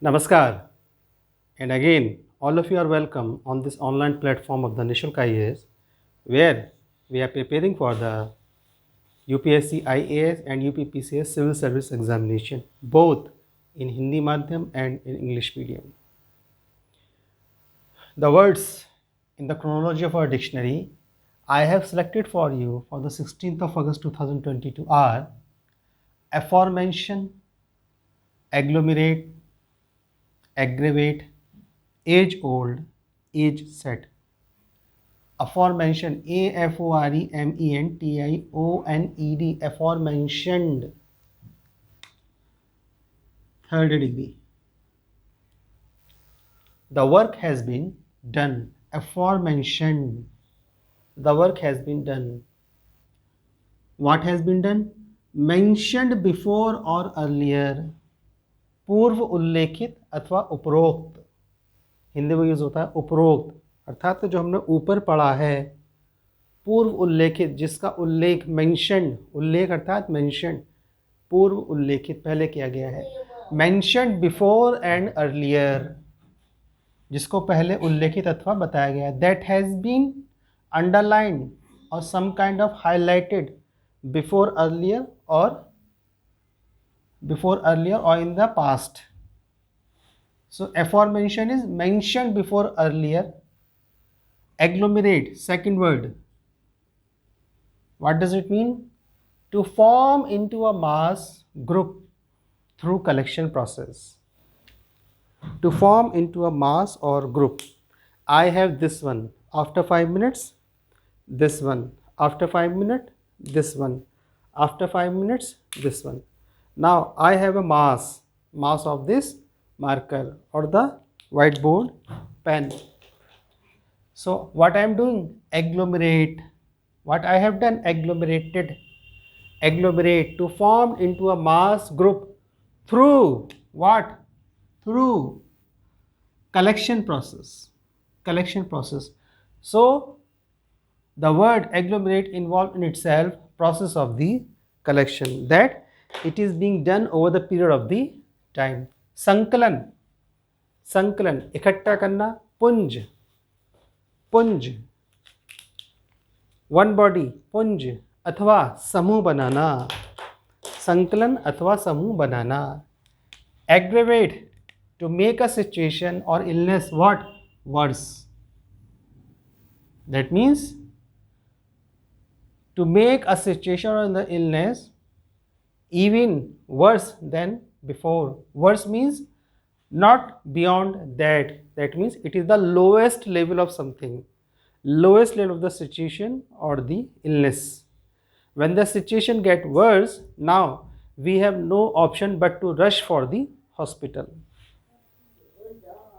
Namaskar, and again, all of you are welcome on this online platform of the Nishulk IAS, where we are preparing for the UPSC IAS and UPPCS Civil Service Examination, both in Hindi Madhyam and in English medium. The words in the chronology of our dictionary I have selected for you for the 16th of August 2022 are aforementioned, agglomerate, aggravate, age old, age set. Aforementioned, aforementioned, aforementioned, third degree. The work has been done. Aforementioned, the work has been done. What has been done? Mentioned before or earlier, पूर्व उल्लेखित अथवा उपरोक्त. हिंदी में use होता है उपरोक्त, अर्थात जो हमने ऊपर पढ़ा है, पूर्व उल्लेखित, जिसका उल्लेख मेंशन्ड, उल्लेख अर्थात मेंशन्ड, पूर्व उल्लेखित पहले किया गया है. मेंशन्ड बिफोर एंड अर्लियर, जिसको पहले उल्लेखित अथवा बताया गया है. That has been underlined or some kind of highlighted before earlier or in the past. So aforementioned is mentioned before earlier. Agglomerate, second word. What does it mean? To form into a mass group through collection process. To form into a mass or group. I have this one. After 5 minutes, this one. After 5 minutes, this one. After 5 minutes, this one. Now I have a mass of this marker or the whiteboard pen. So what I am doing? Agglomerate. What I have done? Agglomerated. Agglomerate, to form into a mass group through what? Through collection process. Collection process. So the word agglomerate involved in itself process of the collection, that it is being done over the period of the time. संकलन, संकलन इकट्ठा करना. पुंज, पुंज, one body, पुंज अथवा समूह बनाना. संकलन अथवा समूह बनाना. Aggregate, to make a situation or illness what? Worse. That means to make a situation or the illness even worse than before. Worse means not beyond that. That means it is the lowest level of something, lowest level of the situation or the illness. When the situation gets worse, now we have no option but to rush for the hospital.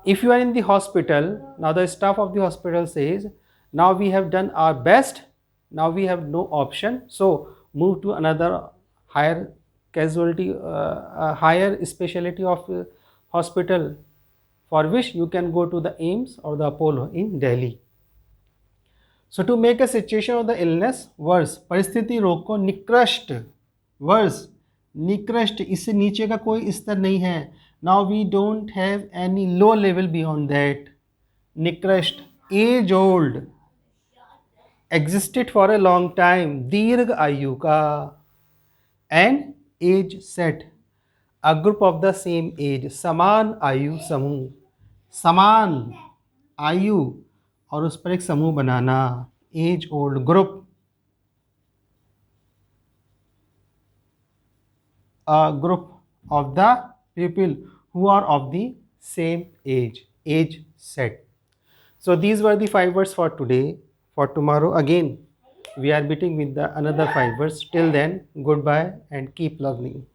If you are in the hospital, now the staff of the hospital says, now we have done our best, now we have no option, so move to another higher casualty, higher specialty of hospital, for which you can go to the AIMS or the Apollo in Delhi. So to make a situation of the illness worse, परिस्थिति रोग को निकृष्ट, worse, निकृष्ट, इससे नीचे का कोई स्तर नहीं है. Now we don't have any low level beyond that. निकृष्ट, age old, existed for a long time, दीर्घ आयु का. And age set, a group of the same age, समान आयु समूह. समान आयु और उस पर एक समूह बनाना. एज ओल्ड group, a group of the people who are of the same age. Age set. So these were the 5 words for today. For tomorrow again we are meeting with the another 5 words. Till then, goodbye and keep learning.